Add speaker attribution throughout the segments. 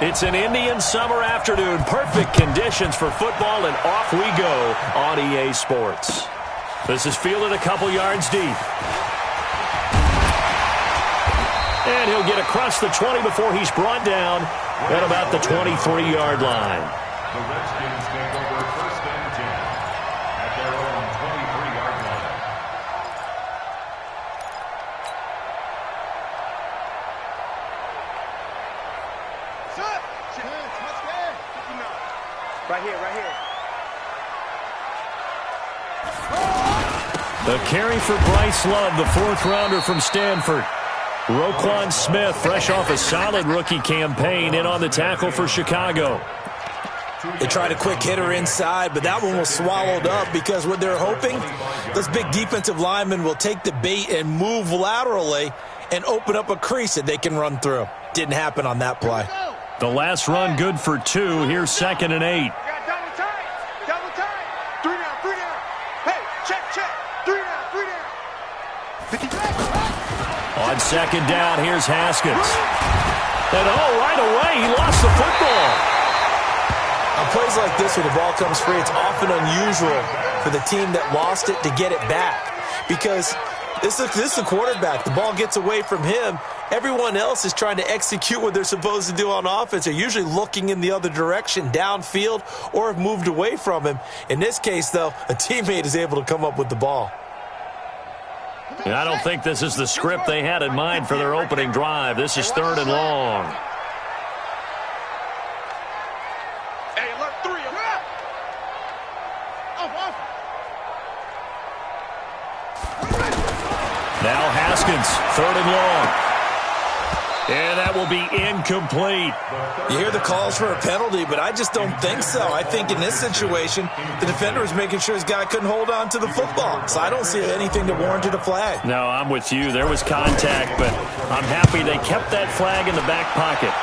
Speaker 1: It's an Indian summer afternoon. Perfect conditions for football, and off we go on EA Sports. This is fielded a couple yards deep. And he'll get across the 20 before he's brought down at about the 23-yard line.
Speaker 2: The Redskins take over first and 10 at their own 23-yard line.
Speaker 3: Right here, right here.
Speaker 1: The carry for Bryce Love, the fourth-rounder from Stanford. Roquan Smith, fresh off a solid rookie campaign, in on the tackle for Chicago.
Speaker 4: They tried a quick hitter inside, but that one was swallowed up because what they're hoping, those big defensive linemen will take the bait and move laterally and open up a crease that they can run through. Didn't happen on that play.
Speaker 1: The last run good for 2. Here's 2nd and 8.
Speaker 3: Double time. Double time. 3 down, 3 down. Hey, check, check. 3 down, 3 down.
Speaker 1: On 2nd down, here's Haskins. And right away, he lost the football.
Speaker 4: On plays like this where the ball comes free, it's often unusual for the team that lost it to get it back. Because this is the quarterback. The ball gets away from him. Everyone else is trying to execute what they're supposed to do on offense. They're usually looking in the other direction, downfield, or have moved away from him. In this case, though, a teammate is able to come up with the ball.
Speaker 1: And I don't think this is the script they had in mind for their opening drive. This is 3rd and long.
Speaker 3: Hey, alert 3.
Speaker 1: Now Haskins, 3rd and long. And that will be incomplete.
Speaker 4: You hear the calls for a penalty, but I just don't think so. I think in this situation, the defender was making sure his guy couldn't hold on to the football. So I don't see anything that warranted a flag.
Speaker 1: No, I'm with you. There was contact, but I'm happy they kept that flag in the back pocket.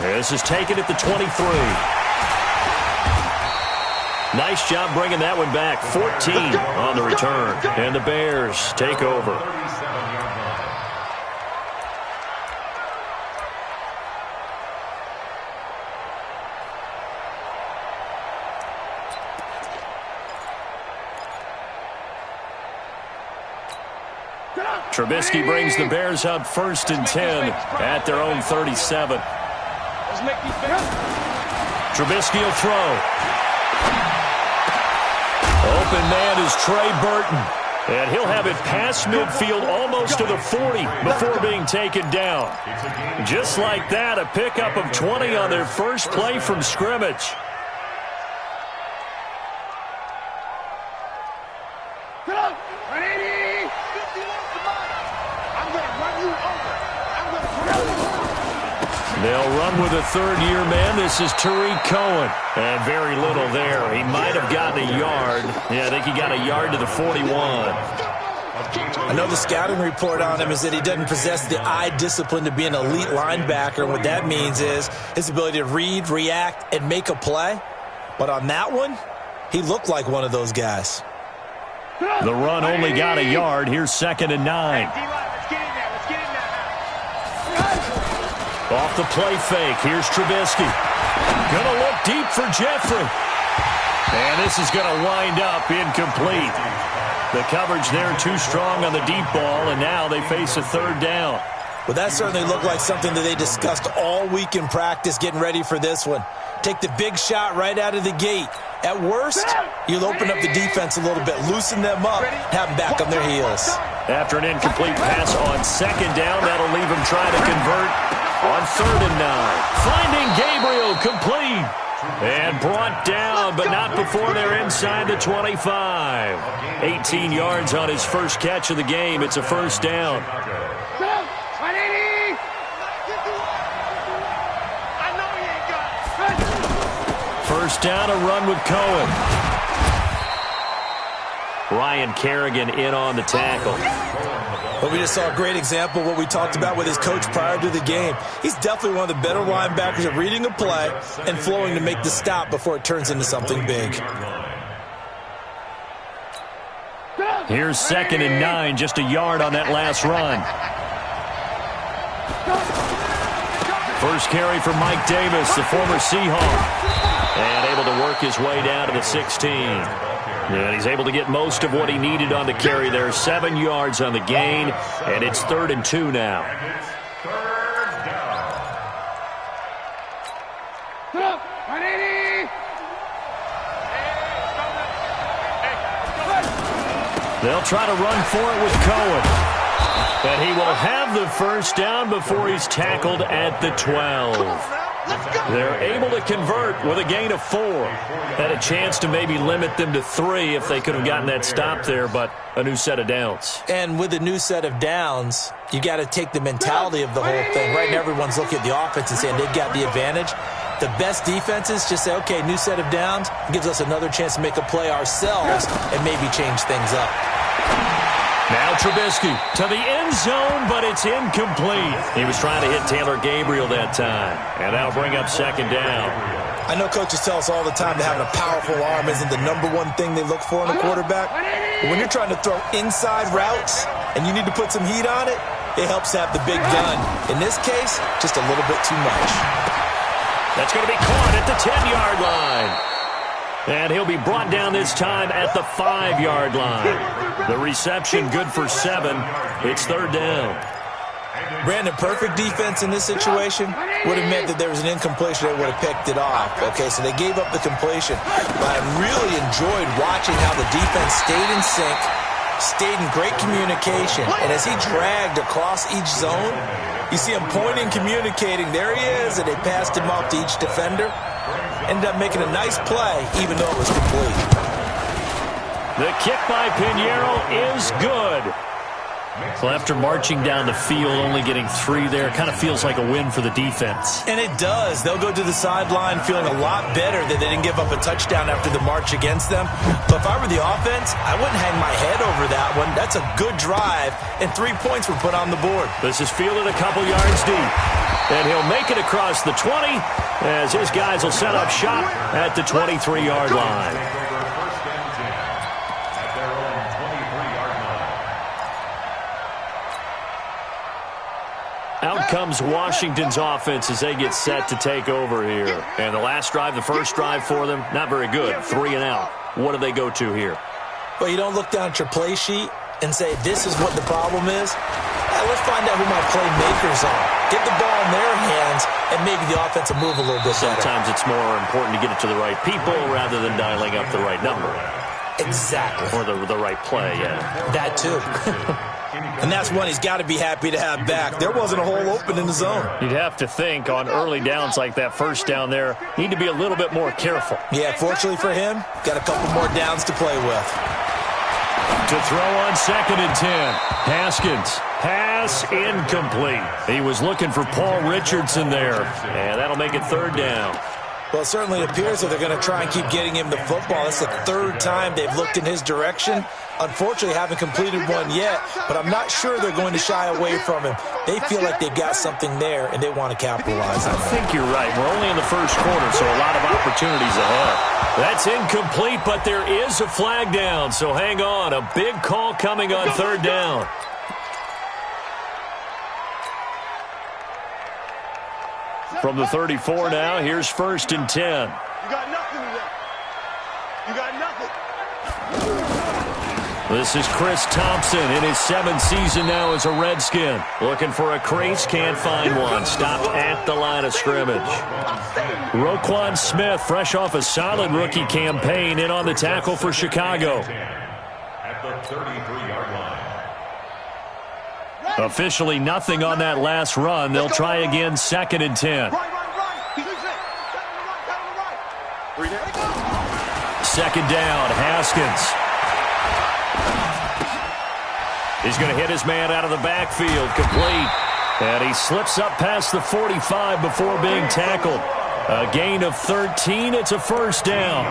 Speaker 1: This is taken at the 23. Nice job bringing that one back. 14 on the return. And the Bears take over. Trubisky brings the Bears up 1st and 10 at their own 37. Trubisky will throw. Open man is Trey Burton. And he'll have it past midfield almost to the 40 before being taken down. Just like that, a pickup of 20 on their first play from scrimmage. They'll run with a third-year man. This is Tiriee Cohen. And very little there. He might have gotten a yard. Yeah, I think he got a yard to the 41.
Speaker 4: I know the scouting report on him is that he doesn't possess the eye discipline to be an elite linebacker. What that means is his ability to read, react, and make a play. But on that one, he looked like one of those guys.
Speaker 1: The run only got a yard. Here's 2nd and 9. Off the play fake. Here's Trubisky. Going to look deep for Jeffrey. And this is going to wind up incomplete. The coverage there too strong on the deep ball, and now they face a 3rd down.
Speaker 4: Well, that certainly looked like something that they discussed all week in practice getting ready for this one. Take the big shot right out of the gate. At worst, you'll open up the defense a little bit, loosen them up, have them back on their heels.
Speaker 1: After an incomplete pass on 2nd down, that'll leave them trying to convert on 3rd and 9. Finding Gabriel complete. And brought down, but not before they're inside the 25. 18 yards on his first catch of the game. It's a 1st down. First down, a run with Cohen. Ryan Kerrigan in on the tackle.
Speaker 4: Well, we just saw a great example of what we talked about with his coach prior to the game. He's definitely one of the better linebackers at reading a play and flowing to make the stop before it turns into something big.
Speaker 1: Here's 2nd and 9, just a yard on that last run. First carry for Mike Davis, the former Seahawk. And able to work his way down to the 16. And he's able to get most of what he needed on the carry there. 7 yards on the gain, and it's 3rd and 2 now. They'll try to run for it with Cohen. But he will have the first down before he's tackled at the 12. They're able to convert with a gain of 4. Had a chance to maybe limit them to 3 if they could have gotten that stop there, but a new set of downs.
Speaker 4: And with a new set of downs, you got to take the mentality of the whole thing. Right now, everyone's looking at the offense and saying they've got the advantage. The best defenses just say, okay, new set of downs, gives us another chance to make a play ourselves and maybe change things up.
Speaker 1: Now Trubisky to the end zone, but it's incomplete. He was trying to hit Taylor Gabriel that time, and that'll bring up 2nd down.
Speaker 4: I know coaches tell us all the time that having a powerful arm isn't the #1 thing they look for in a quarterback. But when you're trying to throw inside routes and you need to put some heat on it, it helps to have the big gun. In this case, just a little bit too much.
Speaker 1: That's going to be caught at the 10-yard line. And he'll be brought down this time at the 5-yard line. The reception good for 7. It's 3rd down.
Speaker 4: Brandon, perfect defense in this situation would have meant that there was an incompletion that would have picked it off. Okay, so they gave up the completion. But I really enjoyed watching how the defense stayed in sync, stayed in great communication. And as he dragged across each zone, you see him pointing, communicating. There he is, and they passed him off to each defender. Ended up making a nice play, even though it was complete.
Speaker 1: The kick by Pinheiro is good. Well, after marching down the field, only getting 3 there, kind of feels like a win for the defense.
Speaker 4: And it does. They'll go to the sideline feeling a lot better that they didn't give up a touchdown after the march against them. But if I were the offense, I wouldn't hang my head over that one. That's a good drive, and 3 points were put on the board.
Speaker 1: This is fielded a couple yards deep. And he'll make it across the 20 as his guys will set up shop at the 23-yard line. Out comes Washington's offense as they get set to take over here. And the last drive, the first drive for them, not very good. 3 and out. What do they go to here?
Speaker 4: Well, you don't look down at your play sheet and say, this is what the problem is. Let's find out who my playmakers are. Get the ball in their hands, and maybe the offense will move a little bit better.
Speaker 1: Sometimes it's more important to get it to the right people rather than dialing up the right number.
Speaker 4: Exactly.
Speaker 1: Or the right play, yeah.
Speaker 4: That too. And that's one he's got to be happy to have back. There wasn't a hole open in the zone.
Speaker 1: You'd have to think on early downs like that first down there, need to be a little bit more careful.
Speaker 4: Yeah, fortunately for him, got a couple more downs to play with.
Speaker 1: To throw on 2nd and 10. Haskins. Pass incomplete. He was looking for Paul Richardson there. And that'll make it 3rd down.
Speaker 4: Well, it certainly appears that they're going to try and keep getting him the football. That's the 3rd time they've looked in his direction. Unfortunately, haven't completed one yet, but I'm not sure they're going to shy away from him. They feel like they've got something there, and they want to capitalize on it.
Speaker 1: I think you're right. We're only in the first quarter, so a lot of opportunities ahead. That's incomplete, but there is a flag down, so hang on. A big call coming on 3rd down. From the 34 now, here's 1st and 10.
Speaker 3: You got nothing today. You got nothing.
Speaker 1: This is Chris Thompson in his 7th season now as a Redskin. Looking for a crease, can't find one. Stopped at the line of scrimmage. Roquan Smith, fresh off a solid rookie campaign, in on the tackle for Chicago.
Speaker 2: At the 33-yard line.
Speaker 1: Officially nothing on that last run. They'll try again 2nd and 10. Second down, Haskins. He's going to hit his man out of the backfield, complete. And he slips up past the 45 before being tackled. A gain of 13, it's a 1st down.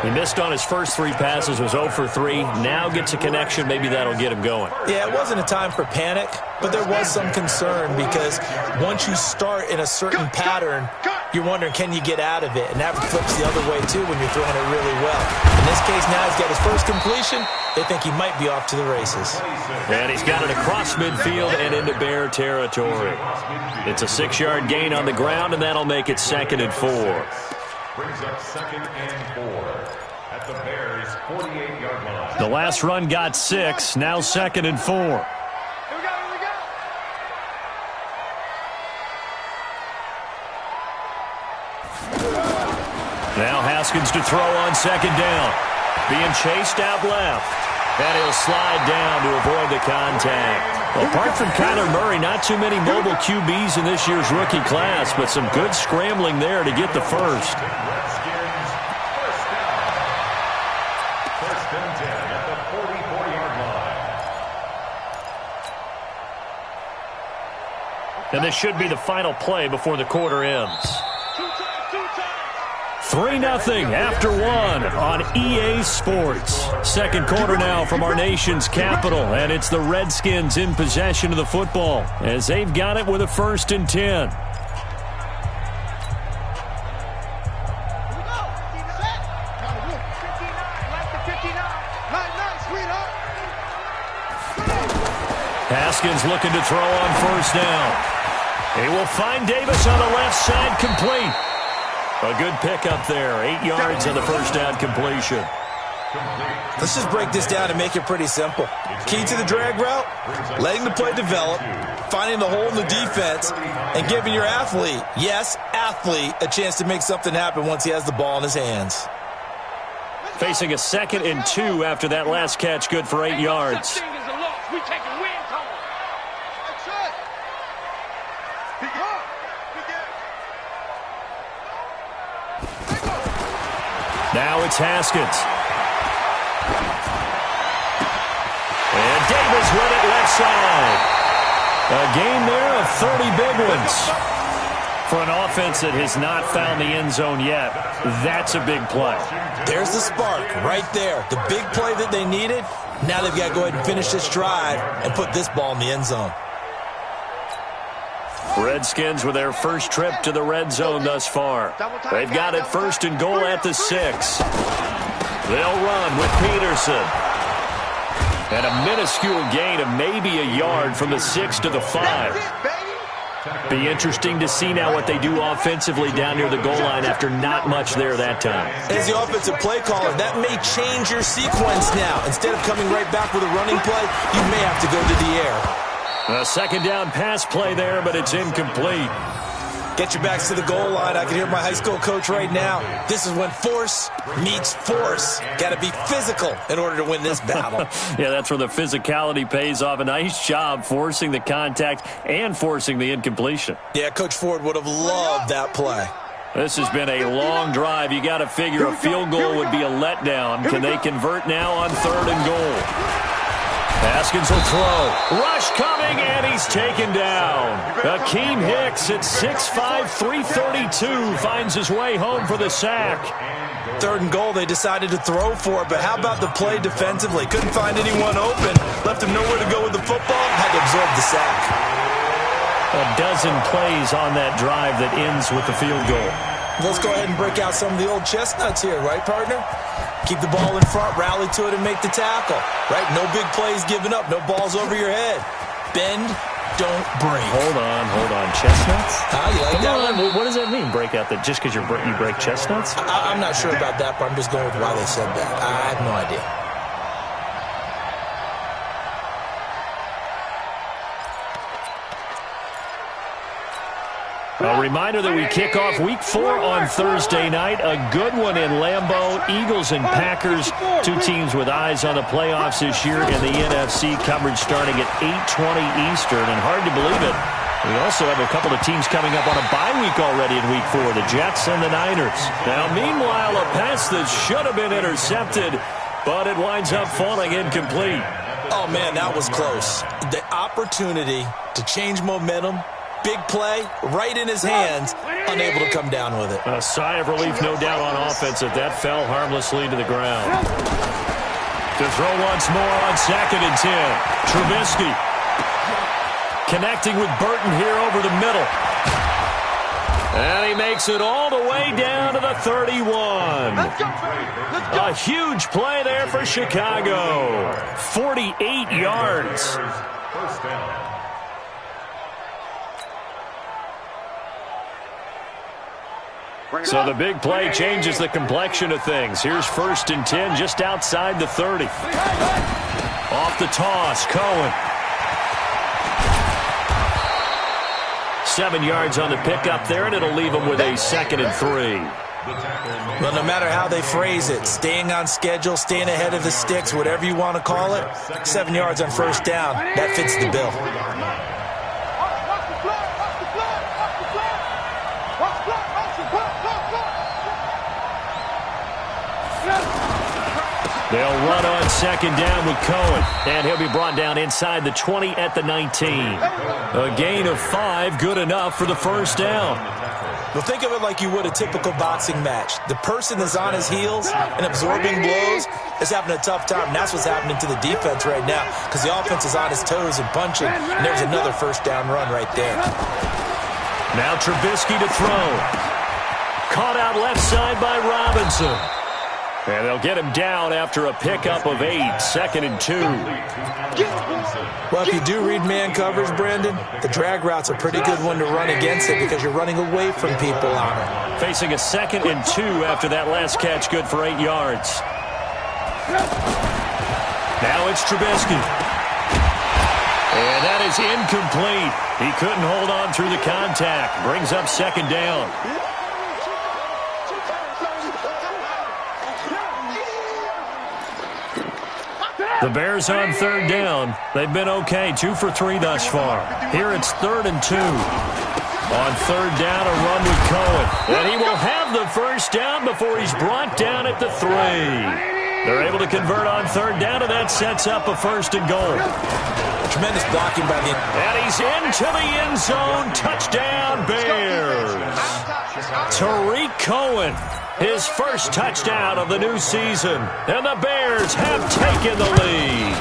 Speaker 1: He missed on his first 3 passes, was 0 for 3. Now gets a connection. Maybe that'll get him going.
Speaker 4: Yeah, it wasn't a time for panic, but there was some concern because once you start in a certain pattern, you're wondering, can you get out of it? And that flips the other way, too, when you're throwing it really well. In this case, now he's got his first completion. They think he might be off to the races.
Speaker 1: And he's got it across midfield and into Bear territory. It's a 6-yard gain on the ground, and that'll make it 2nd and 4.
Speaker 2: Brings up 2nd and 4 at the Bears' 48-yard line.
Speaker 1: The last run got 6, now 2nd and 4.
Speaker 3: Here we go, here we go.
Speaker 1: Now Haskins to throw on 2nd down. Being chased out left. And he'll slide down to avoid the contact. Well, apart from Kyler Murray, not too many mobile QBs in this year's rookie class, but some good scrambling there to get the first.
Speaker 2: Redskins first down. 1st and 10 at the 44-yard line.
Speaker 1: And this should be the final play before the quarter ends. 3-0 after 1 on EA Sports. Second quarter now from our nation's capital, and it's the Redskins in possession of the football as they've got it with a 1st and 10. Haskins looking to throw on 1st down. He will find Davis on the left side, complete. A good pickup there. 8 yards on the 1st down completion.
Speaker 4: Let's just break this down and make it pretty simple. Key to the drag route, letting the play develop, finding the hole in the defense, and giving your athlete, yes, athlete, a chance to make something happen once he has the ball in his hands.
Speaker 1: Facing a 2nd and 2 after that last catch, good for 8 yards. Now it's Haskins. And Davis with it left side. A gain there of 30 big ones. For an offense that has not found the end zone yet, that's a big play.
Speaker 4: There's the spark right there. The big play that they needed. Now they've got to go ahead and finish this drive and put this ball in the end zone.
Speaker 1: Redskins with their first trip to the red zone thus far. They've got it 1st and goal at the 6. They'll run with Peterson. And a minuscule gain of maybe a yard from the 6 to the 5. Be interesting to see now what they do offensively down near the goal line after not much there that time.
Speaker 4: As the offensive play caller, that may change your sequence now. Instead of coming right back with a running play, you may have to go to the air.
Speaker 1: A 2nd down pass play there, but it's incomplete.
Speaker 4: Get your backs to the goal line. I can hear my high school coach right now. This is when force meets force. Got to be physical in order to win this battle.
Speaker 1: Yeah, that's where the physicality pays off. A nice job forcing the contact and forcing the incompletion.
Speaker 4: Yeah, Coach Ford would have loved that play.
Speaker 1: This has been a long drive. You got to figure a field goal would be a letdown. Can they convert now on 3rd and goal? Haskins will throw. Rush coming, and he's taken down. Akeem Hicks at 6'5", 332 finds his way home for the sack.
Speaker 4: 3rd and goal, they decided to throw for it, but how about the play defensively? Couldn't find anyone open. Left him nowhere to go with the football. Had to absorb the sack.
Speaker 1: A dozen plays on that drive that ends with the field goal.
Speaker 4: Let's go ahead and break out some of the old chestnuts here, right, partner? Keep the ball in front, rally to it, and make the tackle. Right? No big plays given up. No balls over your head. Bend, don't break.
Speaker 1: Hold on. Chestnuts?
Speaker 4: You like that one?
Speaker 1: What does that mean, break out? That just because you break chestnuts?
Speaker 4: I'm not sure about that, but I'm just going with why they said that. I have no idea.
Speaker 1: A reminder that we kick off Week 4 on Thursday night. A good one in Lambeau. Eagles and Packers, two teams with eyes on the playoffs this year in the NFC. Coverage starting at 8:20 Eastern. And hard to believe it, we also have a couple of teams coming up on a bye week already in Week 4, the Jets and the Niners. Now, meanwhile, a pass that should have been intercepted, but it winds up falling incomplete.
Speaker 4: Oh, man, that was close. The opportunity to change momentum, big play, right in his hands, unable to come down with it.
Speaker 1: A sigh of relief, no doubt, on offense if that fell harmlessly to the ground. To throw once more on 2nd and 10. Trubisky connecting with Burton here over the middle. And he makes it all the way down to the 31. A huge play there for Chicago. 48 yards.
Speaker 2: First down.
Speaker 1: So the big play changes the complexion of things. Here's 1st and 10 just outside the 30. Off the toss, Cohen. 7 yards on the pickup there, and it'll leave him with a 2nd and 3.
Speaker 4: Well, no matter how they phrase it, staying on schedule, staying ahead of the sticks, whatever you want to call it, 7 yards on 1st down, that fits the bill.
Speaker 1: They'll run on 2nd down with Cohen, and he'll be brought down inside the 20 at the 19. A gain of 5, good enough for the 1st down.
Speaker 4: Well, think of it like you would a typical boxing match. The person is on his heels and absorbing blows is having a tough time, and that's what's happening to the defense right now because the offense is on his toes and punching, and there's another 1st down run right there.
Speaker 1: Now Trubisky to throw. Caught out left side by Robinson. And they'll get him down after a pickup of 8, 2nd and 2.
Speaker 4: Well, if you do read man coverage, Brandon, the drag route's a pretty good one to run against it because you're running away from people on it.
Speaker 1: Facing a 2nd and 2 after that last catch, good for 8 yards. Now it's Trubisky. And that is incomplete. He couldn't hold on through the contact. Brings up 2nd down. The Bears on 3rd down. They've been okay, 2 for 3 thus far. Here it's 3rd and 2. On 3rd down, a run with Cohen. And he will have the 1st down before he's brought down at the 3. They're able to convert on 3rd down, and that sets up a 1st and goal.
Speaker 4: Tremendous blocking by the...
Speaker 1: And he's into the end zone. Touchdown, Bears. Tiriee Cohen. His first touchdown of the new season. And the Bears have taken the lead.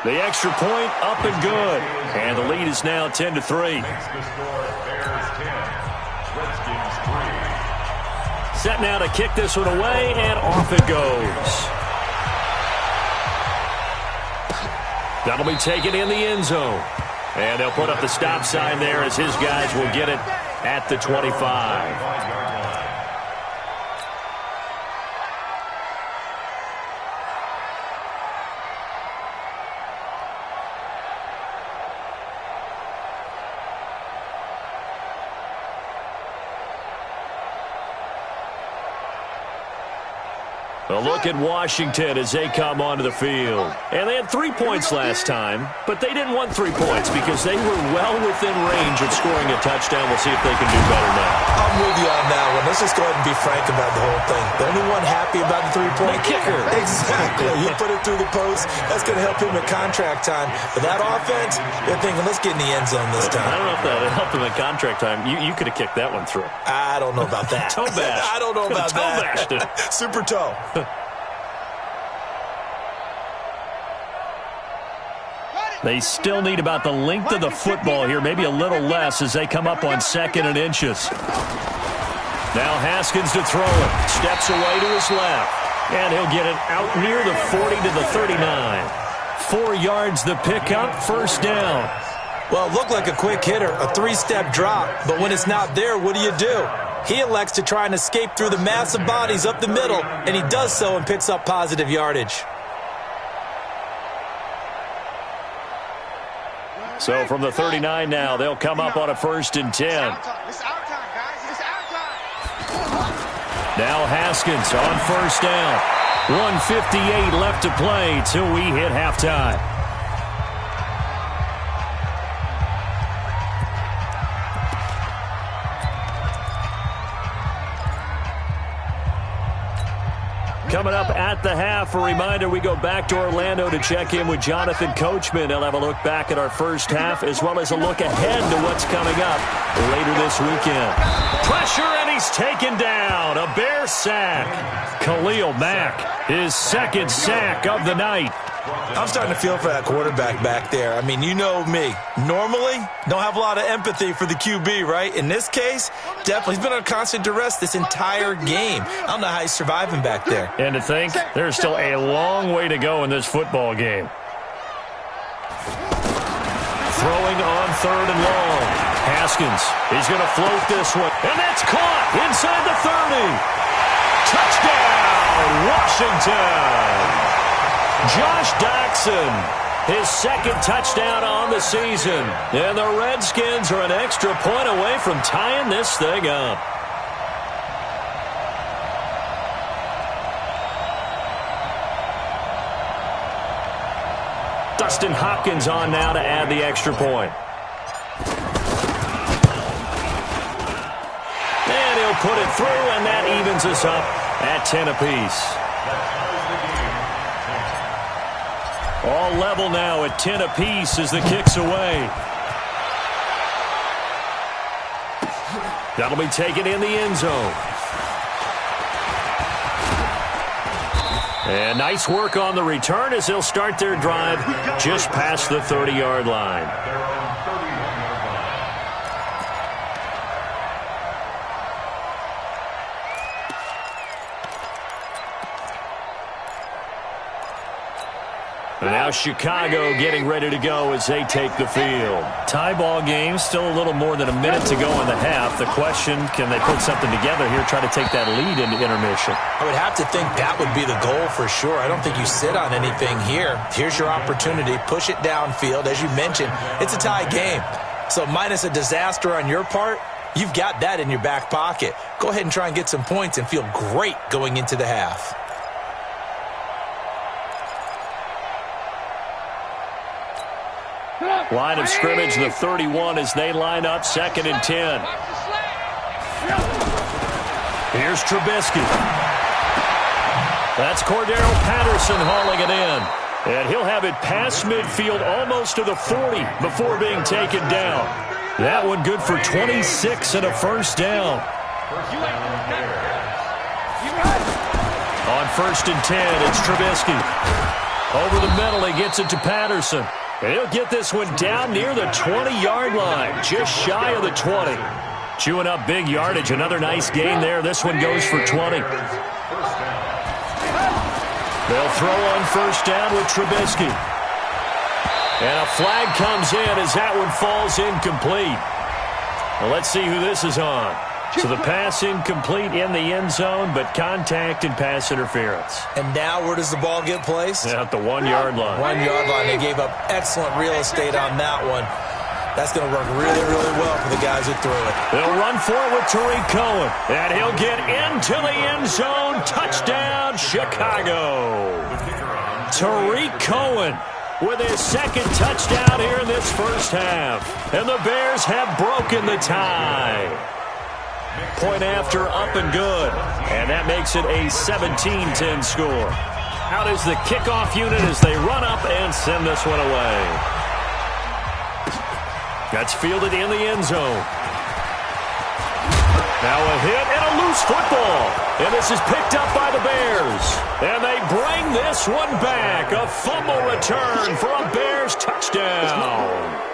Speaker 1: The extra point up and good. And the lead is now 10-3.
Speaker 2: Makes the score Bears 10, Redskins 3.
Speaker 1: Set now to kick this one away, and off it goes. That'll be taken in the end zone. And they'll put up the stop sign there as his guys will get it at the 25. A look at Washington as they come onto the field. And they had 3 points last time, but they didn't want 3 points because they were well within range of scoring a touchdown. We'll see if they can do better now.
Speaker 4: I'm with you on that one. Let's just go ahead and be frank about the whole thing. The only one happy about the 3-point
Speaker 1: kicker.
Speaker 4: Exactly. You put it through the post. That's going to help him at contract time. But that offense, they're thinking, let's get in the end zone this time.
Speaker 1: I don't know if that helped him at contract time. You could have kicked that one through.
Speaker 4: I don't know about that.
Speaker 1: Toe bash.
Speaker 4: I don't know about
Speaker 1: toe
Speaker 4: that.
Speaker 1: bashed it.
Speaker 4: Super toe.
Speaker 1: They still need about the length of the football here, maybe a little less as they come up on 2nd and inches. Now Haskins to throw it. Steps away to his left. And he'll get it out near the 40 to the 39. 4 yards the pickup, 1st down.
Speaker 4: Well, it looked like a quick hitter, a 3-step drop. But when it's not there, what do? He elects to try and escape through the massive bodies up the middle, and he does so and picks up positive yardage.
Speaker 1: So from the 39 now, they'll come up on a 1st and 10.
Speaker 3: It's our time, guys. It's our time.
Speaker 1: Now Haskins on 1st down. 1:58 left to play till we hit halftime. Coming up at the half, a reminder, we go back to Orlando to check in with Jonathan Coachman. He'll have a look back at our first half as well as a look ahead to what's coming up later this weekend. Pressure, and he's taken down. A Bear sack. Khalil Mack, his second sack of the night.
Speaker 4: I'm starting to feel for that quarterback back there. I mean, you know me. Normally, don't have a lot of empathy for the QB, right? In this case, definitely. He's been under constant duress this entire game. I don't know how he's surviving back there.
Speaker 1: And to think, there's still a long way to go in this football game. Throwing on 3rd and long. Haskins, he's going to float this one. And that's caught inside the 30. Touchdown, Washington. Josh Doctson, his second touchdown on the season. And the Redskins are an extra point away from tying this thing up. Dustin Hopkins on now to add the extra point. And he'll put it through, and that evens us up at 10 apiece. All level now at 10 apiece as the kick's away. That'll be taken in the end zone. And nice work on the return as they'll start their drive just past the 30-yard line. And now Chicago getting ready to go as they take the field. Tie ball game, still a little more than a minute to go in the half. The question, can they put something together here, try to take that lead into intermission?
Speaker 4: I would have to think that would be the goal for sure. I don't think you sit on anything here. Here's your opportunity. Push it downfield. As you mentioned, it's a tie game. So minus a disaster on your part, you've got that in your back pocket. Go ahead and try and get some points and feel great going into the half.
Speaker 1: Line of scrimmage, the 31 as they line up 2nd and 10. Here's Trubisky. That's Cordero Patterson hauling it in. And he'll have it past midfield almost to the 40 before being taken down. That one good for 26 and a first down. On 1st and 10, it's Trubisky. Over the middle, he gets it to Patterson. And he'll get this one down near the 20-yard line, just shy of the 20. Chewing up big yardage, another nice gain there. This one goes for 20. They'll throw on 1st down with Trubisky. And a flag comes in as that one falls incomplete. Well, let's see who this is on. So the pass incomplete in the end zone, but contact and pass interference.
Speaker 4: And now where does the ball get placed?
Speaker 1: At the 1-yard line.
Speaker 4: 1-yard line. They gave up excellent real estate on that one. That's going to work really, really well for the guys who threw it.
Speaker 1: They'll run for it with Tiriee Cohen. And he'll get into the end zone. Touchdown, Chicago. Tiriee Cohen with his second touchdown here in this first half. And the Bears have broken the tie. Point after, up and good. And that makes it a 17-10 score. Out is the kickoff unit as they run up and send this one away. That's fielded in the end zone. Now a hit and a loose football. And this is picked up by the Bears. And they bring this one back. A fumble return for a Bears touchdown.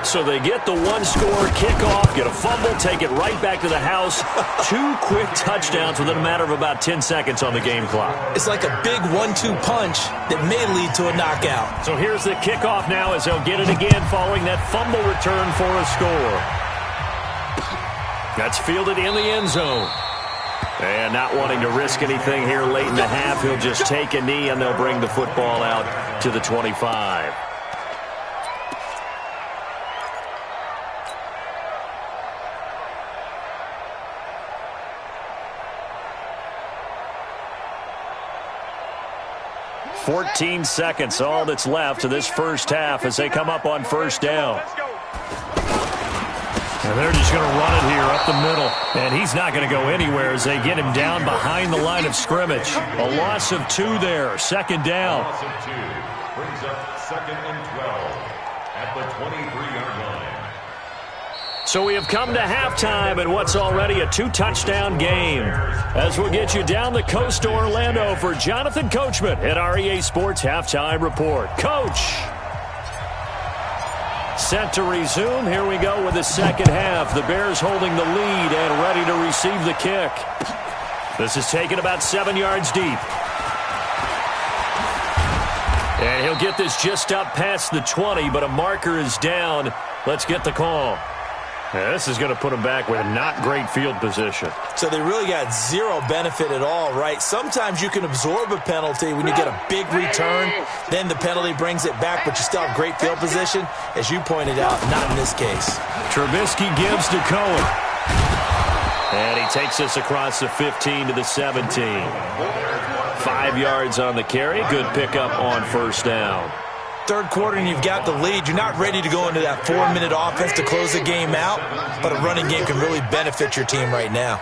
Speaker 1: So they get the one-score kickoff, get a fumble, take it right back to the house. 2 quick touchdowns within a matter of about 10 seconds on the game clock.
Speaker 4: It's like a big 1-2 punch that may lead to a knockout.
Speaker 1: So here's the kickoff now as they'll get it again following that fumble return for a score. That's fielded in the end zone. And not wanting to risk anything here late in the half, he'll just take a knee and they'll bring the football out to the 25. .14 seconds, all that's left to this first half as they come up on 1st down. And they're just going to run it here up the middle. And he's not going to go anywhere as they get him down behind the line of scrimmage. A loss of 2 there. Second down.
Speaker 2: Loss of 2 brings up 2nd and 12 at the 23-yard line.
Speaker 1: So we have come to halftime in what's already a 2-touchdown game. As we'll get you down the coast to Orlando for Jonathan Coachman at our EA Sports Halftime Report. Coach! Set to resume. Here we go with the second half. The Bears holding the lead and ready to receive the kick. This is taken about 7 yards deep. And he'll get this just up past the 20, but a marker is down. Let's get the call. Yeah, this is going to put them back with not great field position.
Speaker 4: So they really got zero benefit at all, right? Sometimes you can absorb a penalty when you get a big return. Then the penalty brings it back, but you still have great field position. As you pointed out, not in this case.
Speaker 1: Trubisky gives to Cohen. And he takes this across the 15 to the 17. 5 yards on the carry. Good pickup on first down.
Speaker 4: Third quarter and you've got the lead. You're not ready to go into that 4-minute offense to close the game out, but a running game can really benefit your team right now.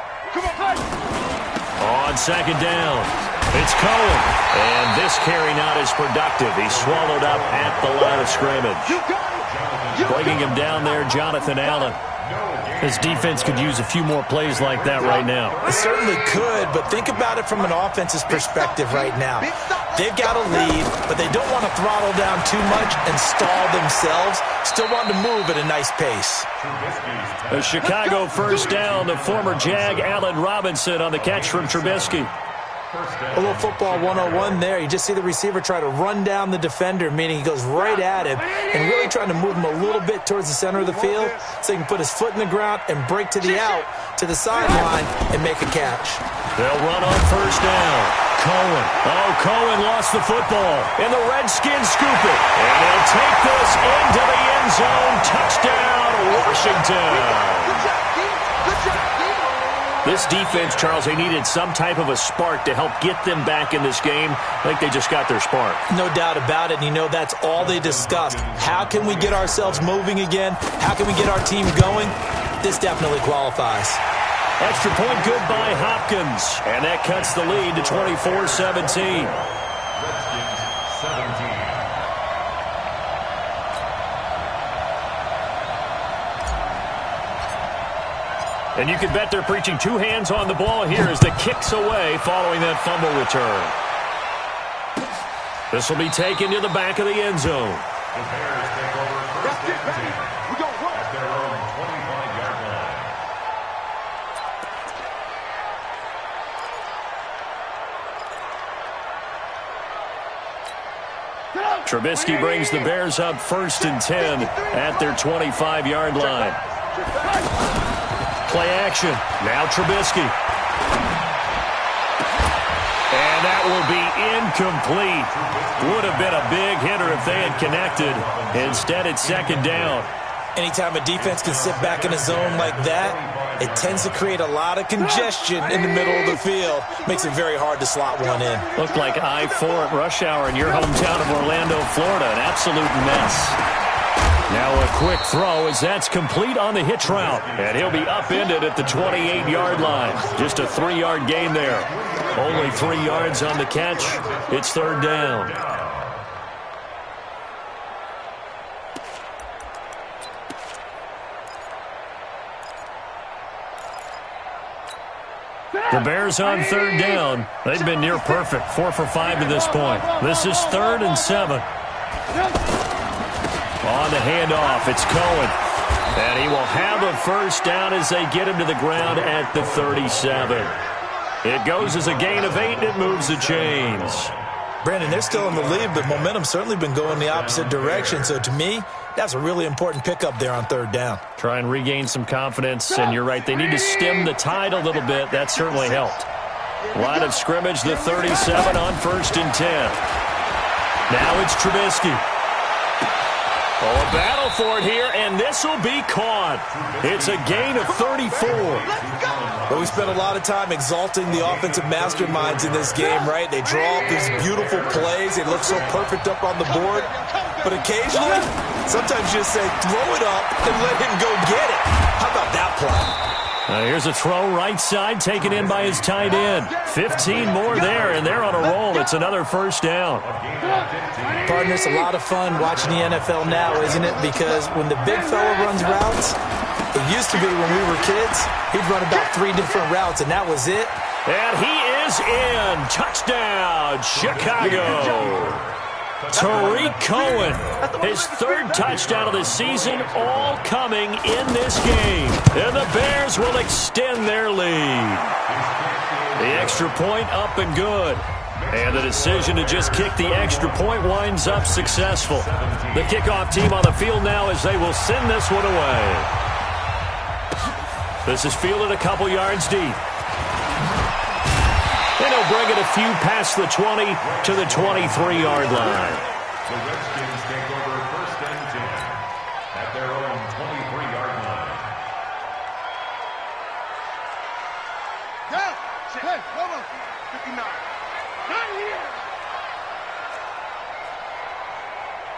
Speaker 1: On second down, it's Cohen. And this carry not as productive. He's swallowed up at the line of scrimmage. Bringing him down there, Jonathan Allen. This defense could use a few more plays like that right now.
Speaker 4: It certainly could, but think about it from an offense's perspective right now. They've got a lead, but they don't want to throttle down too much and stall themselves. Still want to move at a nice pace.
Speaker 1: A Chicago first down. The former Jag, Allen Robinson, on the catch from Trubisky.
Speaker 4: A little football 101 there. You just see the receiver try to run down the defender, meaning he goes right at him and really trying to move him a little bit towards the center of the field so he can put his foot in the ground and break to the out, to the sideline, and make a catch.
Speaker 1: They'll run on first down. Cohen. Oh, Cohen lost the football. And the Redskins scoop it. And he'll take this into the end zone. Touchdown, Washington.
Speaker 3: Good job, Keith. Good job, Keith.
Speaker 1: This defense, Charles, they needed some type of a spark to help get them back in this game. I think they just got their spark.
Speaker 4: No doubt about it. And you know that's all they discussed. How can we get ourselves moving again? How can we get our team going? This definitely qualifies.
Speaker 1: Extra point good by Hopkins. And that cuts the lead to 24-17.
Speaker 2: Redskins 17.
Speaker 1: And you can bet they're preaching 2 hands on the ball here as the kick's away following that fumble return. This will be taken to the back of the end zone.
Speaker 2: The Bears take over first and 10
Speaker 3: We gonna run.
Speaker 2: at their own 25-yard line.
Speaker 1: Trubisky brings the Bears up first and 10 at their 25-yard line. Play action. Now Trubisky. And that will be incomplete. Would have been a big hitter if they had connected. Instead, it's second down.
Speaker 4: Anytime a defense can sit back in a zone like that, it tends to create a lot of congestion in the middle of the field. Makes it very hard to slot one in.
Speaker 1: Looked like I-4 at rush hour in your hometown of Orlando, Florida. An absolute mess. Now a quick throw as that's complete on the hitch route. And he'll be upended at the 28-yard line. Just a 3-yard gain there. Only 3 yards on the catch. It's third down. The Bears on third down. They've been near perfect. 4 for 5 to this point. This is 3rd and 7. On the handoff, it's Cohen. And he will have a first down as they get him to the ground at the 37. It goes as a gain of 8, and it moves the chains.
Speaker 4: Brandon, they're still in the lead, but momentum's certainly been going the opposite direction. So to me, that's a really important pickup there on third down.
Speaker 1: Try and regain some confidence, and you're right. They need to stem the tide a little bit. That certainly helped. Line of scrimmage, the 37 on 1st and 10. Now it's Trubisky. Oh, a battle for it here, and this will be caught. It's a gain of 34.
Speaker 4: But we spent a lot of time exalting the offensive masterminds in this game, right? They draw up these beautiful plays. They look so perfect up on the board. But occasionally, sometimes you just say, throw it up and let him go get it. How about that play?
Speaker 1: Here's a throw right side taken in by his tight end. 15 more there, and they're on a roll. It's another first down.
Speaker 4: Partner, it's a lot of fun watching the NFL now, isn't it? Because when the big fella runs routes, it used to be when we were kids, he'd run about 3 different routes, and that was it.
Speaker 1: And he is in. Touchdown, Chicago. Tiriee Cohen, his 3rd touchdown of the season, all coming in this game. And the Bears will extend their lead. The extra point up and good. And the decision to just kick the extra point winds up successful. The kickoff team on the field now as they will send this one away. This is fielded a couple yards deep. And he'll bring it a few past the 20 to the 23-yard line.
Speaker 2: The Redskins take over 1st and 10 at their own 23-yard line.
Speaker 3: Hey, hold on. 59. Not here.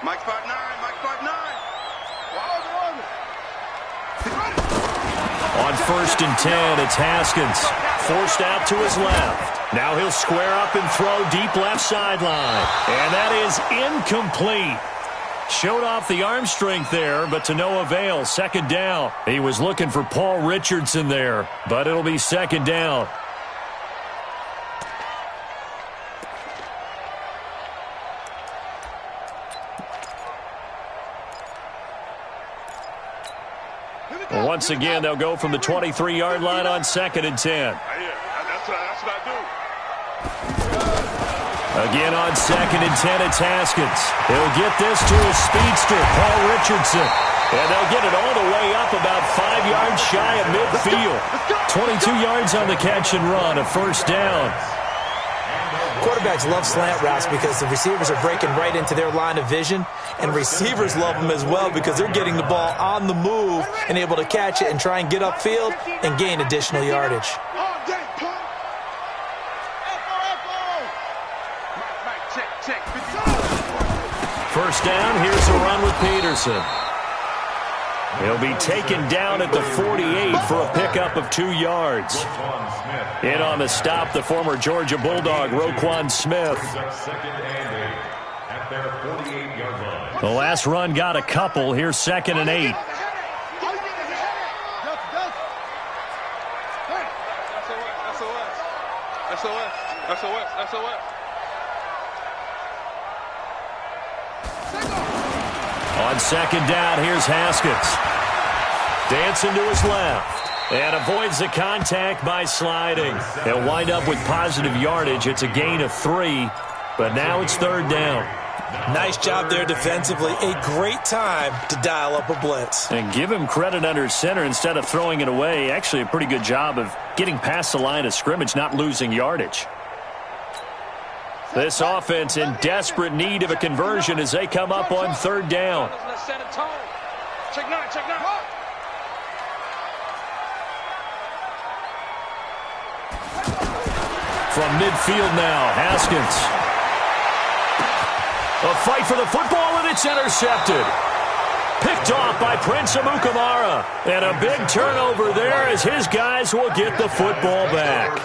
Speaker 3: Mike 5'9", Mike 5'9".
Speaker 1: On 1st and 10, it's Haskins. Forced out to his left. Now he'll square up and throw deep left sideline. And that is incomplete. Showed off the arm strength there, but to no avail. 2nd down. He was looking for Paul Richardson there, but it'll be 2nd down. Once again, they'll go from the 23-yard line on 2nd and 10.
Speaker 3: That's what I do.
Speaker 1: Again on 2nd and 10, it's Haskins. He'll get this to his speedster, Paul Richardson. And they'll get it all the way up about 5 yards shy of midfield. 22 yards on the catch and run, a 1st down.
Speaker 4: Quarterbacks love slant routes because the receivers are breaking right into their line of vision, and receivers love them as well because they're getting the ball on the move and able to catch it and try and get upfield and gain additional yardage.
Speaker 1: First down, here's a run with Peterson. He'll be taken down at the 48 for a pickup of 2 yards. In on the stop, the former Georgia Bulldog, Roquan Smith. The last run got a couple. Here's 2nd and 8. On 2nd down, here's Haskins. Dancing to his left. And avoids the contact by sliding. He'll wind up with positive yardage. It's a gain of 3. But now it's 3rd down.
Speaker 4: Nice job there defensively. A great time to dial up a blitz.
Speaker 1: And give him credit under center instead of throwing it away. Actually a pretty good job of getting past the line of scrimmage, not losing yardage. This offense in desperate need of a conversion as they come up on 3rd down.
Speaker 3: Check 9, check 9.
Speaker 1: From midfield now, Haskins. A fight for the football, and it's intercepted. Picked off by Prince Amukamara. And a big turnover there as his guys will get the football back.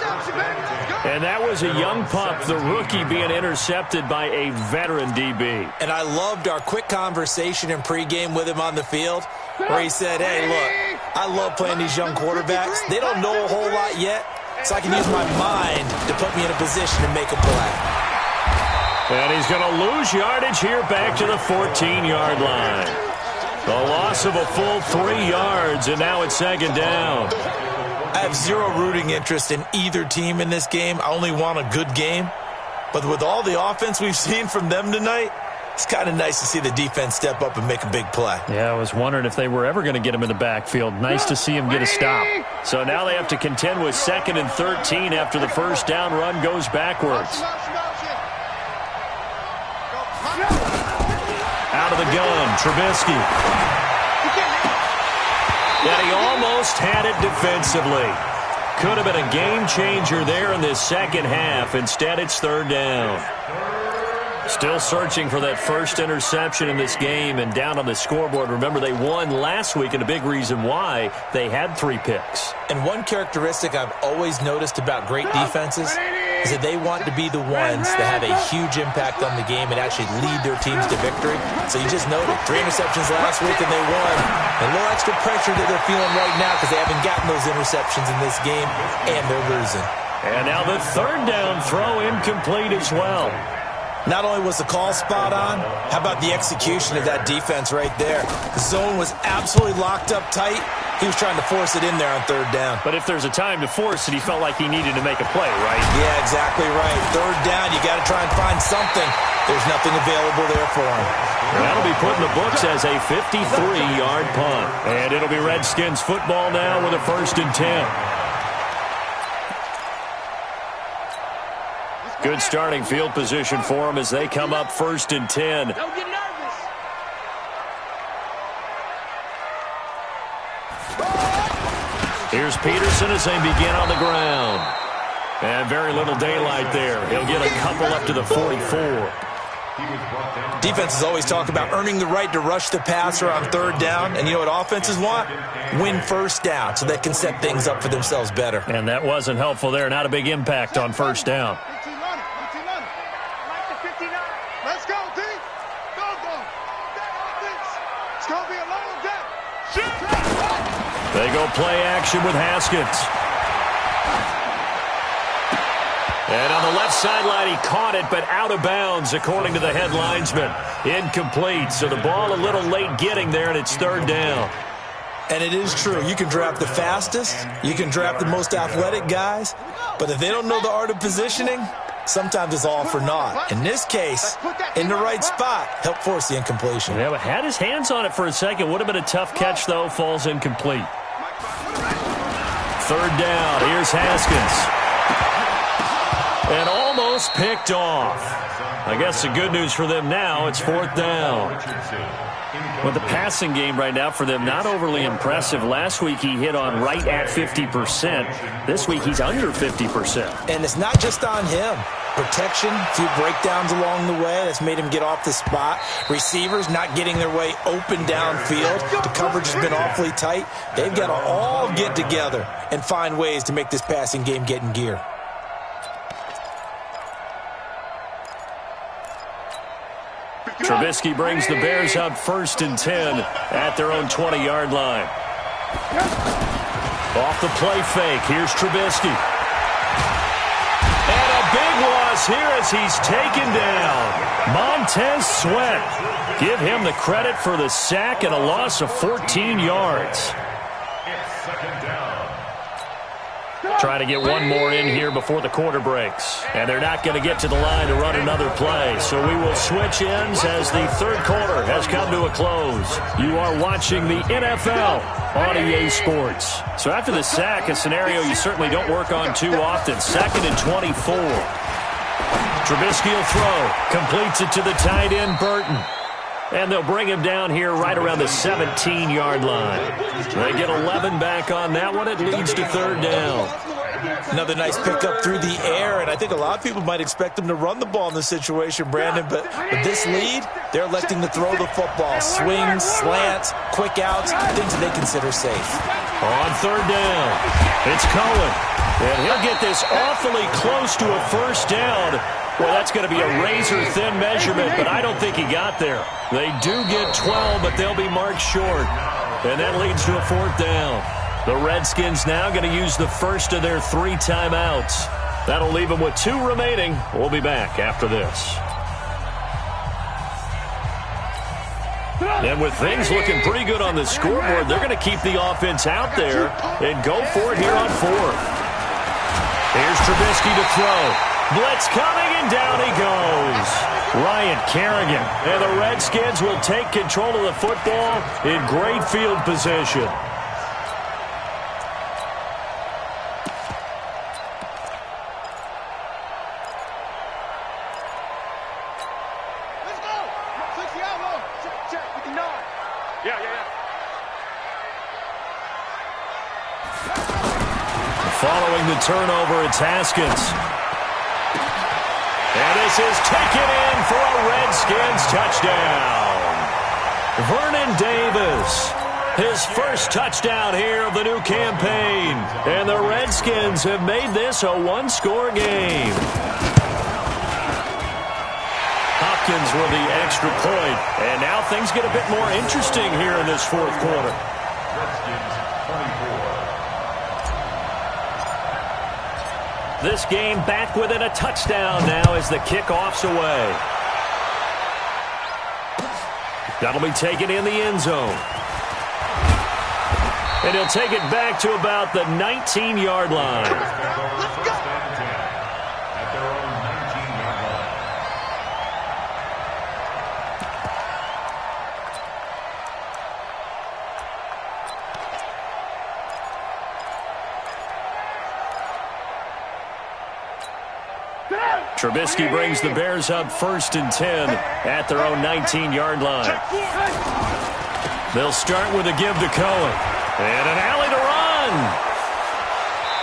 Speaker 1: And that was a young pup, the rookie, being intercepted by a veteran DB.
Speaker 4: And I loved our quick conversation in pregame with him on the field where he said, hey, look, I love playing these young quarterbacks. They don't know a whole lot yet, so I can use my mind to put me in a position to make a play.
Speaker 1: And he's going to lose yardage here back to the 14-yard line. The loss of a full 3 yards, and now it's 2nd down.
Speaker 4: I have zero rooting interest in either team in this game. I only want a good game. But with all the offense we've seen from them tonight, it's kind of nice to see the defense step up and make a big play.
Speaker 1: Yeah, I was wondering if they were ever going to get him in the backfield. Nice to see him get a stop. So now they have to contend with 2nd and 13 after the first down run goes backwards. Out of the gun, Trubisky. And he almost had it defensively. Could have been a game changer there in this second half. Instead, it's 3rd down. Still searching for that first interception in this game and down on the scoreboard. Remember, they won last week, and a big reason why they had 3 picks.
Speaker 4: And one characteristic I've always noticed about great defenses is that they want to be the ones that have a huge impact on the game and actually lead their teams to victory. So you just noted 3 interceptions last week and they won. A little extra pressure that they're feeling right now because they haven't gotten those interceptions in this game, and they're losing.
Speaker 1: And now the 3rd down throw incomplete as well.
Speaker 4: Not only was the call spot on, how about the execution of that defense right there? The zone was absolutely locked up tight. He was trying to force it in there on 3rd down.
Speaker 1: But if there's a time to force it, he felt like he needed to make a play, right?
Speaker 4: Yeah, exactly right. 3rd down, you got to try and find something. There's nothing available there for him.
Speaker 1: That'll be put in the books as a 53-yard punt. And it'll be Redskins football now with a 1st and 10. Good starting field position for them as they come up 1st and 10.
Speaker 3: Don't get nervous.
Speaker 1: Here's Peterson as they begin on the ground. And very little daylight there. He'll get a couple up to the 44.
Speaker 4: Defenses always talk about earning the right to rush the passer on 3rd down. And you know what offenses want? Win 1st down so they can set things up for themselves better.
Speaker 1: And that wasn't helpful there. Not a big impact on 1st down.
Speaker 3: Let's go, D. Go. That offense. It's going to be a long day.
Speaker 1: They go play action with Haskins. And on the left sideline, he caught it, but out of bounds, according to the head linesman. Incomplete. So the ball a little late getting there, and it's 3rd down.
Speaker 4: And it is true. You can draft the fastest. You can draft the most athletic guys. But if they don't know the art of positioning, sometimes it's all for naught. In this case, in the right spot, helped force the incompletion.
Speaker 1: Yeah, but had his hands on it for a second. Would have been a tough catch, though. Falls incomplete. 3rd down. Here's Haskins. And almost picked off. I guess the good news for them now, it's 4th down. Well, the passing game right now for them, not overly impressive. Last week he hit on right at 50%. This week he's under 50%.
Speaker 4: And it's not just on him. Protection, a few breakdowns along the way. That's made him get off the spot. Receivers not getting their way open downfield. The coverage has been awfully tight. They've got to all get together and find ways to make this passing game get in gear.
Speaker 1: Trubisky brings the Bears up 1st and 10 at their own 20-yard line. Off the play fake, here's Trubisky. And a big loss here as he's taken down. Montez Sweat. Give him the credit for the sack and a loss of 14 yards.
Speaker 2: It's 2nd down.
Speaker 1: Try to get one more in here before the quarter breaks. And they're not going to get to the line to run another play. So we will switch ends as the 3rd quarter has come to a close. You are watching the NFL on EA Sports. So after the sack, a scenario you certainly don't work on too often. 2nd and 24. Trubisky will throw. Completes it to the tight end, Burton. And they'll bring him down here right around the 17-yard line. They get 11 back on that one. It leads to 3rd down.
Speaker 4: Another nice pickup through the air, and I think a lot of people might expect them to run the ball in this situation, Brandon, but with this lead, they're electing to throw the football. Swings, slants, quick outs, things that they consider safe.
Speaker 1: On 3rd down, it's Cohen. And he'll get this awfully close to a 1st down. Well, that's going to be a razor-thin measurement, but I don't think he got there. They do get 12, but they'll be marked short. And that leads to a 4th down. The Redskins now going to use the first of their 3 timeouts. That'll leave them with 2 remaining. We'll be back after this. And with things looking pretty good on the scoreboard, they're going to keep the offense out there and go for it here on 4th. Here's Trubisky to throw. Blitz coming, and down he goes. Ryan Kerrigan. And the Redskins will take control of the football in great field position.
Speaker 3: Let's go. 60 out low. Check. 59. Yeah.
Speaker 1: Following the turnover, it's Haskins. And as This is taken in for a Redskins touchdown. Vernon Davis, his first touchdown here of the new campaign. And the Redskins have made this a one-score game. Hopkins with the extra point. And now things get a bit more interesting here in this fourth quarter.
Speaker 2: Redskins 24.
Speaker 1: This game back within a touchdown now as the kickoff's away. That'll be taken in the end zone. And he'll take it back to about the 19-yard line.
Speaker 2: Let's go. First and 10 at their own 19-yard line.
Speaker 1: Trubisky brings the Bears up 1st and 10 at their own 19-yard line. They'll start with a give to Cohen. And an alley to run.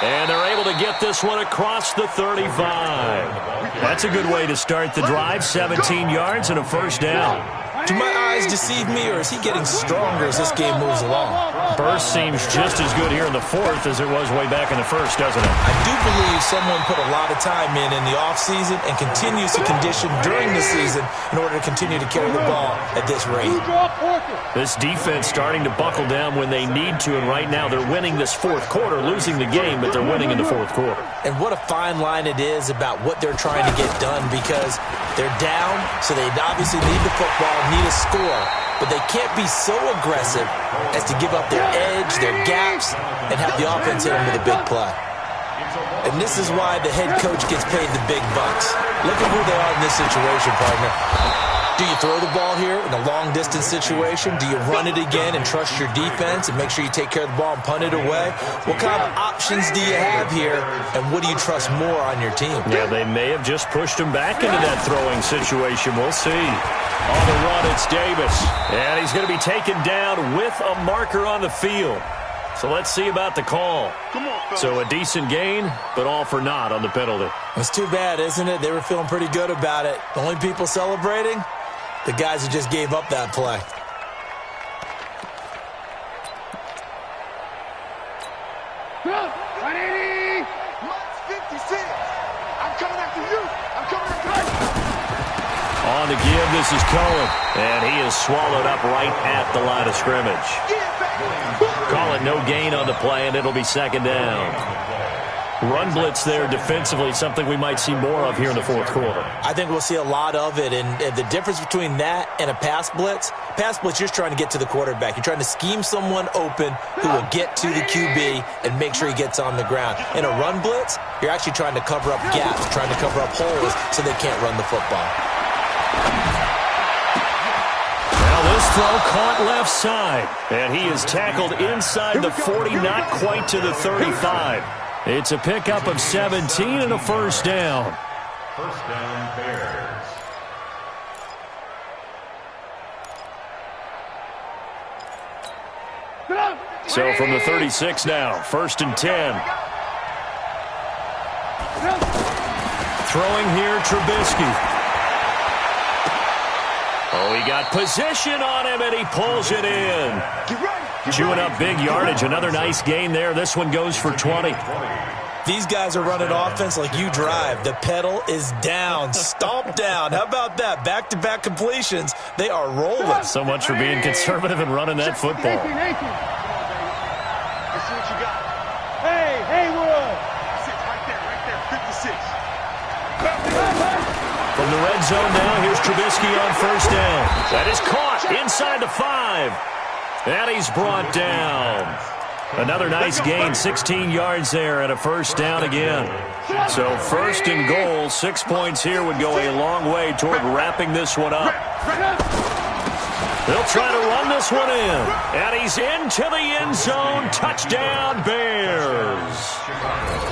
Speaker 1: And they're able to get this one across the 35. That's a good way to start the drive. 17 yards and a first down.
Speaker 4: Do my eyes deceive me, or is he getting stronger as this game moves along?
Speaker 1: Burst seems just as good here in the fourth as it was way back in the first, doesn't it?
Speaker 4: I do believe someone put a lot of time in the offseason and continues to condition during the season in order to continue to carry the ball at this rate.
Speaker 1: This defense starting to buckle down when they need to, and right now they're winning this fourth quarter, losing the game, but they're winning in the fourth quarter.
Speaker 4: And what a fine line it is about what they're trying to get done, because they're down, so they obviously need the football, need a score, but they can't be so aggressive as to give up their edge, their gaps, and have the offense hit them with a big play. And this is why the head coach gets paid the big bucks. Look at who they are in this situation, partner. Do you throw the ball here in a long-distance situation? Do you run it again and trust your defense and make sure you take care of the ball and punt it away? What kind of options do you have here, and what do you trust more on your team?
Speaker 1: Yeah, they may have just pushed him back into that throwing situation. We'll see. On the run, it's Davis. And he's going to be taken down with a marker on the field. So let's see about the call. So a decent gain, but all for naught on the penalty.
Speaker 4: It's too bad, isn't it? They were feeling pretty good about it. The only people celebrating? The guys who just gave up that play.
Speaker 3: I'm coming after you. I'm coming after you.
Speaker 1: On the give, this is Cohen. And he is swallowed up right at the line of scrimmage. Call it no gain on the play, and it'll be second down. Run blitz there defensively, something we might see more of here in the fourth quarter.
Speaker 4: I think we'll see a lot of it, and the difference between that and a pass blitz, you're just trying to get to the quarterback. You're trying to scheme someone open who will get to the QB and make sure he gets on the ground. In a run blitz, you're actually trying to cover up gaps, trying to cover up holes so they can't run the football.
Speaker 1: Now this throw caught left side, and he is tackled inside the 40, not quite to the 35. It's a pickup of 17 and a first down.
Speaker 2: First down, Bears.
Speaker 1: So from the 36 now, 1st and 10. Throwing here, Trubisky. Oh, he got position on him, and he pulls it in. Chewing up big yardage. Another nice gain there. This one goes for 20.
Speaker 4: These guys are running offense like you drive. The pedal is down, stomp down. How about that? Back-to-back completions. They are rolling.
Speaker 1: So much for being conservative and running that football.
Speaker 3: Let's see what you got. Hey, Haywood. Sit right there, 56.
Speaker 1: From the red zone now, here's Trubisky on first down. That is caught inside the 5. And he's brought down. Another nice gain, 16 yards there, and a first down again. So 1st and goal, 6 points here would go a long way toward wrapping this one up. They'll try to run this one in. And he's into the end zone. Touchdown, Bears.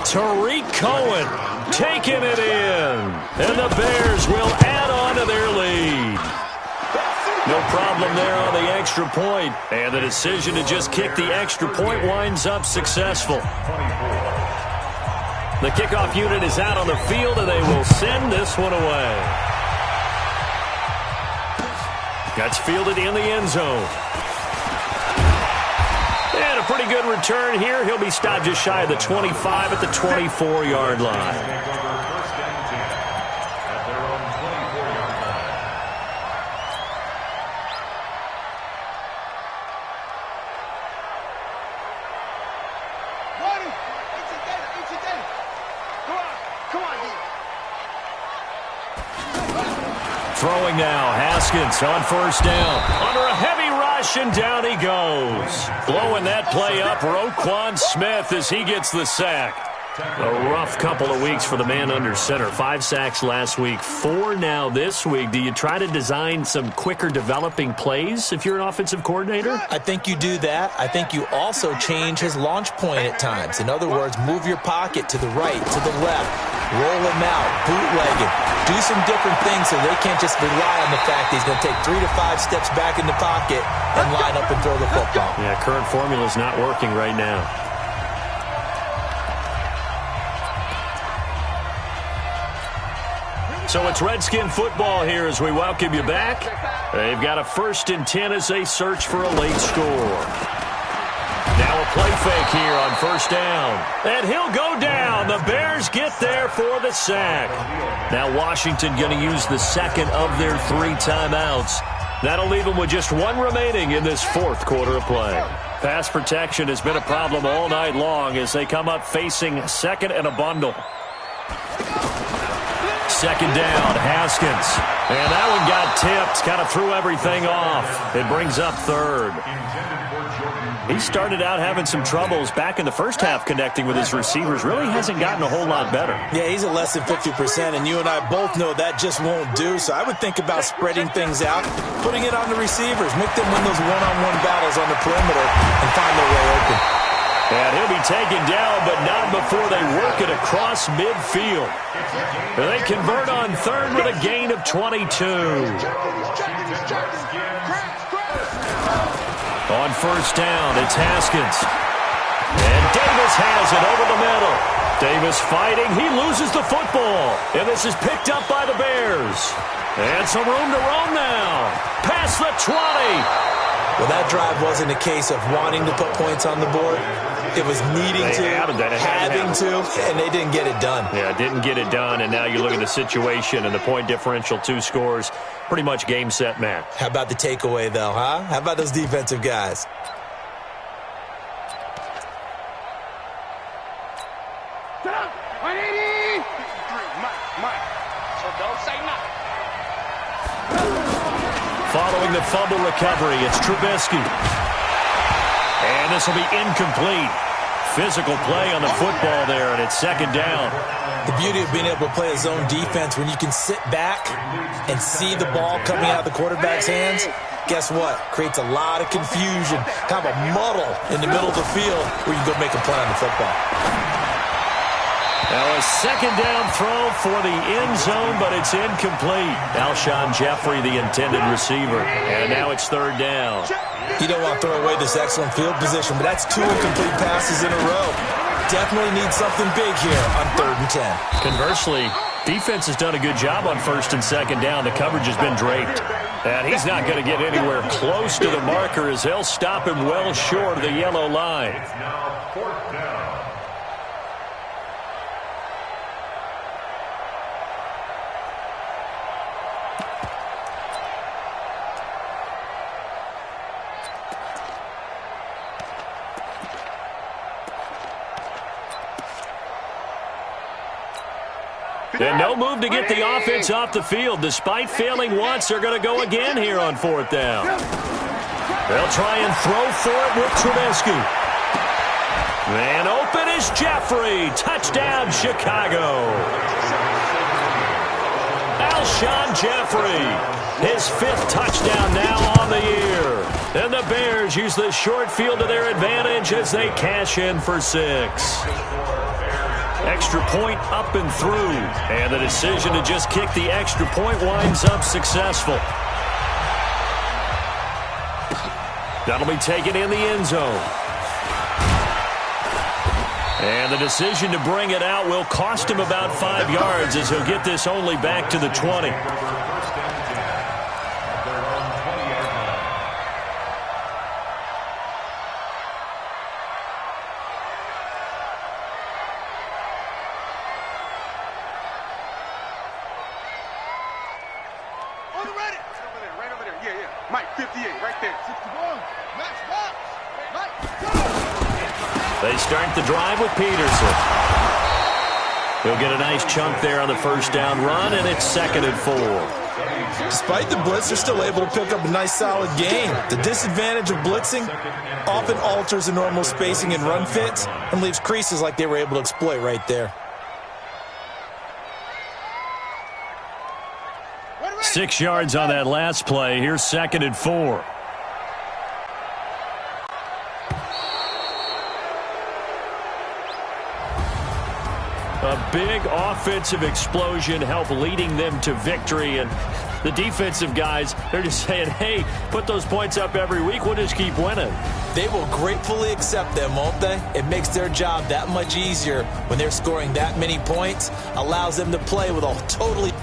Speaker 1: Tiriee Cohen taking it in. And the Bears will add on to their lead. No problem there on the extra point. And the decision to just kick the extra point winds up successful. The kickoff unit is out on the field, and they will send this one away. That's fielded in the end zone. And a pretty good return here. He'll be stopped just shy of the 25 at the 24-yard line. Throwing now, Haskins on first down. Under a heavy rush, and down he goes. Blowing that play up, Roquan Smith as he gets the sack. A rough couple of weeks for the man under center. 5 sacks last week, 4 now this week. Do you try to design some quicker developing plays if you're an offensive coordinator?
Speaker 4: I think you do that. I think you also change his launch point at times. In other words, move your pocket to the right, to the left, roll him out, bootleg him. Do some different things so they can't just rely on the fact that he's going to take 3 to 5 steps back in the pocket and line up and throw the football.
Speaker 1: Yeah, current formula is not working right now. So it's Redskin football here as we welcome you back. They've got a 1st and 10 as they search for a late score. Now a play fake here on first down. And he'll go down. The Bears get there for the sack. Now Washington going to use the second of their 3 timeouts. That'll leave them with just 1 remaining in this 4th quarter of play. Pass protection has been a problem all night long as they come up facing second and a bundle. Second down, Haskins. And that one got tipped, kind of threw everything off. It brings up 3rd. He started out having some troubles back in the first half connecting with his receivers. Really hasn't gotten a whole lot better.
Speaker 4: Yeah, he's at less than 50%, and you and I both know that just won't do. So I would think about spreading things out, putting it on the receivers, make them win those one-on-one battles on the perimeter, and find their way open.
Speaker 1: And he'll be taken down, but not before they work it across midfield. And they convert on 3rd with a gain of 22. On first down, it's Haskins. And Davis has it over the middle. Davis fighting. He loses the football. And this is picked up by the Bears. And some room to roam now. Past the 20.
Speaker 4: Well, that drive wasn't a case of wanting to put points on the board. It was needing to, having to, and they didn't get it done.
Speaker 1: Yeah, didn't get it done, and now you look at the situation and the point differential, 2 scores, pretty much game, set, match.
Speaker 4: How about the takeaway, though, huh? How about those defensive guys?
Speaker 1: Following the fumble recovery, it's Trubisky. And this will be incomplete. Physical play on the football there, and it's second down.
Speaker 4: The beauty of being able to play a zone defense when you can sit back and see the ball coming out of the quarterback's hands, guess what? Creates a lot of confusion, kind of a muddle in the middle of the field where you can go make a play on the football.
Speaker 1: Now a second down throw for the end zone, but it's incomplete. Alshon Jeffrey, the intended receiver. And now it's 3rd down.
Speaker 4: You don't want to throw away this excellent field position, but that's 2 incomplete passes in a row. Definitely need something big here on 3rd and 10.
Speaker 1: Conversely, defense has done a good job on 1st and 2nd down. The coverage has been draped. And he's not going to get anywhere close to the marker as they'll stop him well short of the yellow line.
Speaker 2: It's now 4th down.
Speaker 1: And no move to get the offense off the field. Despite failing once, they're going to go again here on 4th down. They'll try and throw for it with Trubisky. And open is Jeffrey. Touchdown, Chicago. Alshon Jeffrey, his 5th touchdown now on the year. And the Bears use the short field to their advantage as they cash in for 6. Extra point up and through. And the decision to just kick the extra point winds up successful. That'll be taken in the end zone. And the decision to bring it out will cost him about 5 yards as he'll get this only back to the 20.
Speaker 2: First and 10 at their own 20-yard line.
Speaker 3: On the ready. Right over there. Yeah. Mike, 58, right there. 61. Max box. Mike, go.
Speaker 1: They start the drive with Peterson. He'll get a nice chunk there on the first down run, and it's 2nd and 4.
Speaker 4: Despite the blitz, they're still able to pick up a nice, solid gain. The disadvantage of blitzing often alters the normal spacing and run fits and leaves creases like they were able to exploit right there.
Speaker 1: 6 yards on that last play. Here's 2nd and 4. A big offensive explosion helped leading them to victory. And the defensive guys, they're just saying, hey, put those points up every week. We'll just keep winning.
Speaker 4: They will gratefully accept them, won't they? It makes their job that much easier when they're scoring that many points. Allows them to play with a totally